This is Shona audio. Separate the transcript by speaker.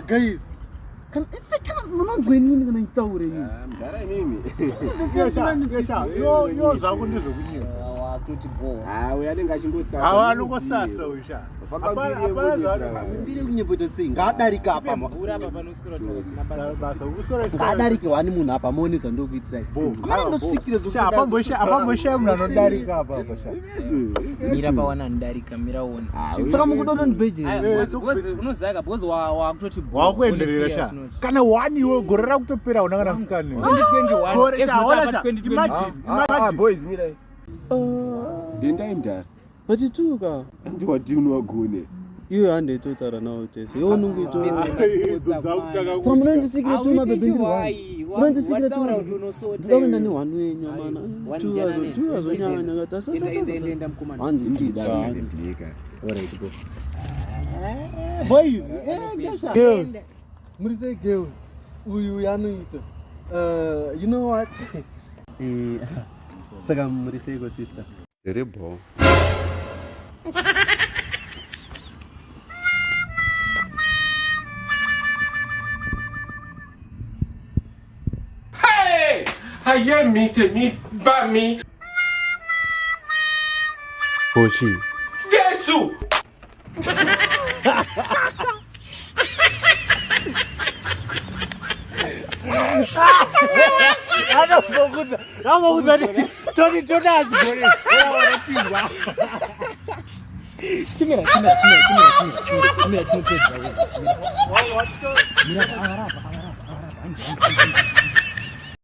Speaker 1: guys. Kana munonzwenini kana nchitaure nini?
Speaker 2: Mudhara inini.
Speaker 3: Yo zvako ndezvokunyika.
Speaker 1: Wakutoti bo.
Speaker 2: Uyu anenge achingosasa.
Speaker 3: Anongosasa uyu sha.
Speaker 1: Mbiri kunyepota sei? Ngadarika apa.
Speaker 4: Mvura apa panoswera tausina
Speaker 3: Basa ukusora
Speaker 1: ngadarike wani munhu apa muone zvandokuitirai. Amana ndosvikira
Speaker 3: zvokudaro. Apambosha munhu anodarika apa sha.
Speaker 4: mira pawana ndarika mira wona.
Speaker 1: Saka mukudoto ndibheje.
Speaker 4: Unozaka bozi wakutoti bo.
Speaker 3: Wakuenderera sha. Kana wani iwe gore rakutopera una kana musikani.
Speaker 4: 2021.
Speaker 3: Gore sha wala sha. Imagine.
Speaker 2: Boys mirai. Ndindaenda.
Speaker 1: Batituka.
Speaker 2: Ndiwati unwagone.
Speaker 1: Iyo hande totaura nawo tese. Yo nunguito.
Speaker 3: Dzakutaka
Speaker 1: Saka munondisikira tuma bebe ndiri wani. Munondisikira tuma. Ndikaenda ni wanu wenyu mana. Tuwa zonyanya ngatasa.
Speaker 4: Enda mkumana.
Speaker 1: Handi ndida.
Speaker 2: Alright go.
Speaker 1: Boys, gasha. Girls. Muri say girls. Uyu yanoita. You know what? Saka muri say go sister.
Speaker 2: Terrible.
Speaker 5: Hey! Ayé mi tèmi bá mi.
Speaker 2: Kochi.
Speaker 5: Jésù!
Speaker 3: Anofokuza ni Tony Jonas gore. Wanapigwa.
Speaker 4: Chimera. Mira,